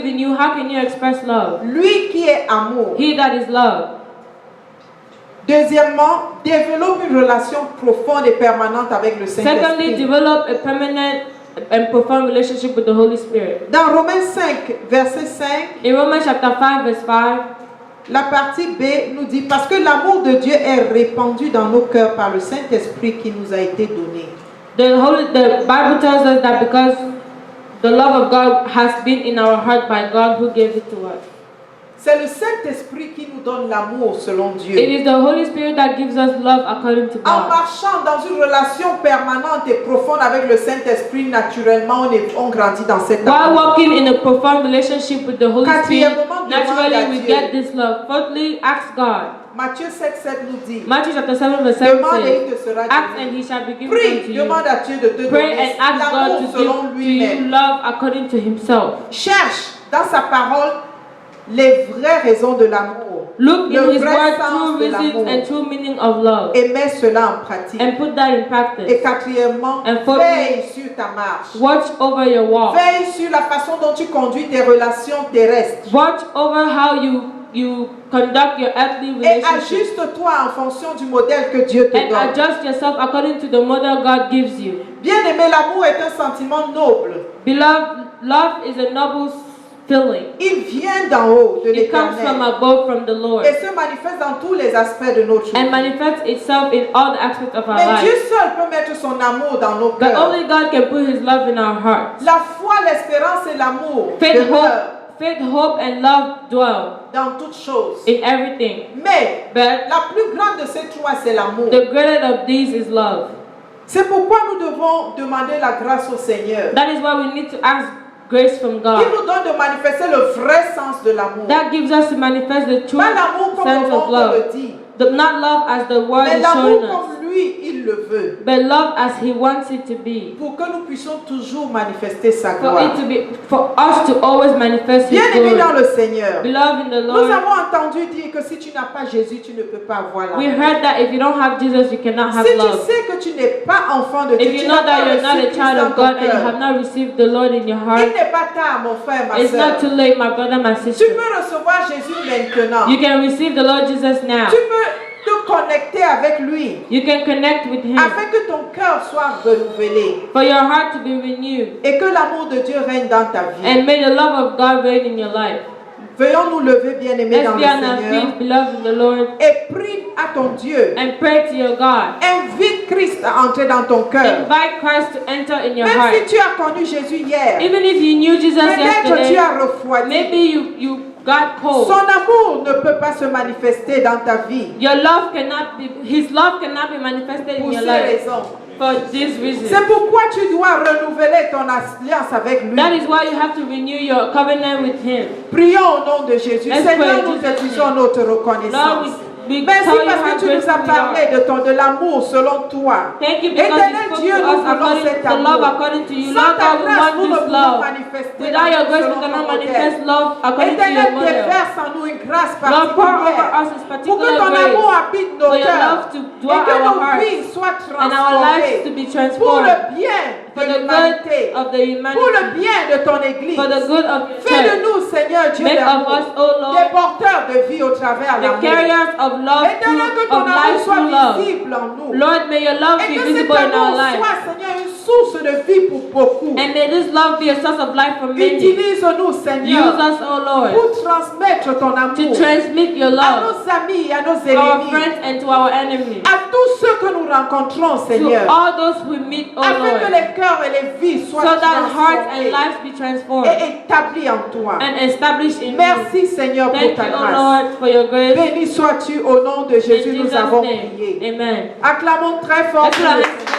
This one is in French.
live in you, how can you express love? Lui qui est amour. He that is love. Deuxièmement, développe une relation profonde et permanente avec le Secondly, Saint-Esprit. develop a permanent and profound relationship with the Holy Spirit. Dans Romains 5, verset 5, In Romans chapter 5, verse 5, la partie B nous dit « Parce que l'amour de Dieu est répandu dans nos cœurs par le Saint-Esprit qui nous a été donné. » the Bible tells us that because the love of God has been in our heart by God who gave it to us. C'est le Saint-Esprit qui nous donne l'amour selon Dieu. It is the Holy Spirit that gives us love according to En God. marchant dans une relation permanente et profonde avec le Saint-Esprit, naturellement, on grandit dans cette While amour. walking in a profound relationship with the Holy Spirit, Quatrièmement, naturally demande à we Dieu. get this love. Fourthly, ask God. Matthieu 7, 7 nous dit Matthew chapter 7 verse 7 Demande et il te says, sera ask donné. and he shall be given Prie, unto you. demande à Dieu de te Pray donner and ask God l'amour to selon give to lui-même. you love according to himself. Cherche dans sa parole les vraies raisons de l'amour. Look Le in his vrai word, sens true de reasons l'amour. and true meaning of love. Et mets cela en pratique. And put that in practice. Et quatrièmement, And fourthly, veille sur ta marche. Watch over your walk. Veille sur la façon dont tu conduis tes relations terrestres. Watch over how you conduct your earthly Et relationship. ajuste-toi en fonction du modèle que Dieu te And donne. adjust yourself according to the model God gives you. Bien-aimé, l'amour est un sentiment noble. Beloved, love is a noble feeling. Il vient d'en haut, de It comes from l'Éternel. above, from the Lord. Et se manifeste dans tous les aspects de notre And vie. manifests itself in all the aspects of our Mais Dieu life. seul peut mettre son amour dans nos But cœurs. only God can put his love in our hearts. La foi, l'espérance et l'amour Faith, demeurent hope, and love dwell dans toutes choses. in everything. Mais But la plus grande de ces trois, c'est l'amour. the greatest of these is love. C'est pourquoi nous devons demander la grâce au Seigneur. That is why we need to ask grace from Qui God. nous donne de manifester le vrai sens de l'amour. That gives us to manifest the true Pas l'amour comme sense le of monde love. le dit, Not love as the word mais is l'amour showing us, comme lui, il le veut. but love as he wants it to be. Pour que nous puissions toujours manifester sa For gloire. it to be, for us to always manifest his Bien-aimé dans glory. le Seigneur, Beloved in the nous Lord, avons entendu dire que si tu n'as pas Jésus, tu ne peux pas avoir we l'amour. heard that if you don't have Jesus, you cannot have Si tu love. sais que tu n'es pas enfant de Dieu, If you tu know n'as that pas you're not reçu a Christ child dans of ton God and you cœur, have not received the Lord in your heart, il n'est pas tard, mon frère, ma it's not too soeur. late, my brother, my Tu sister. peux recevoir Jésus maintenant. You can receive the Lord Jesus now. Tu peux te connecter avec lui You can connect with him afin que ton cœur soit renouvelé for your heart to be renewed. et que l'amour de Dieu règne dans ta vie. And may the love of God reign in your life. Veuillons nous lever, bien-aimés Let's dans be le on our Seigneur, feet, beloved in the Lord, et prie à ton Dieu. and pray to your God. Invite Christ à entrer dans ton cœur. Invite Christ to enter in your Même heart. si tu as connu Jésus hier, Even if you knew Jesus peut-être tu yesterday, as refroidi. maybe you got cold. Son amour ne peut pas se manifester dans ta vie Your love cannot be, his love cannot be manifested in pour your ces life raisons. for this reason. C'est pourquoi tu dois renouveler ton alliance avec lui. That is why you have to renew your covenant with him. Prions au nom de Jésus. Let's Seigneur, pray, nous te Jesus' disons name. notre Lord, reconnaissance. we Merci tell you parce how que tu nous as grateful we parlé are. de l'amour selon toi. Thank you because Éternel you spoke Dieu, to nous us voulons according cet to the love amour. according to you. Sans Lord ta God, we grâce, want nous ne this pouvons love. manifester Without your grace, we selon cannot ton manifest modèle. love according to your Éternel, model. déverse en nous une grâce Lord, pour over particulière us this pour que particular ton amour grace, habite nos for your cœurs love to et dwell que our nos hearts vies soient and our lives to transformées be pour transformed le bien for de the l'humanité, good of the pour le humanity, bien de ton Église. for the good of your Fais de church. nous, Seigneur Dieu Make of d'amour, us, O Lord, des porteurs de vie au travers de the l'amour. carriers of love, Éternel, que ton of amour life soit through love. visible en nous. Lord, may your love Et be que cet visible in our amour life. soit, Seigneur, une source de vie pour beaucoup. And may this love be a source of life for many. Utilise-nous, Seigneur, Use us, O Lord, pour transmettre ton amour to transmit your à love nos amis, à nos to our ennemis, friends and to our enemies, à tous ceux que nous rencontrons, to Seigneur, all those we meet, O afin que Lord, les cœurs et les vies soient so that hearts and transformés lives be transformed et établis en toi. and established in you. Merci, Seigneur, pour Thank ta you, O grâce. Lord, for your grace. Béni sois-tu au nom de In Jésus, nous Jesus' avons name, prié. amen. Acclamons très fort. Let's pour le clap Seigneur.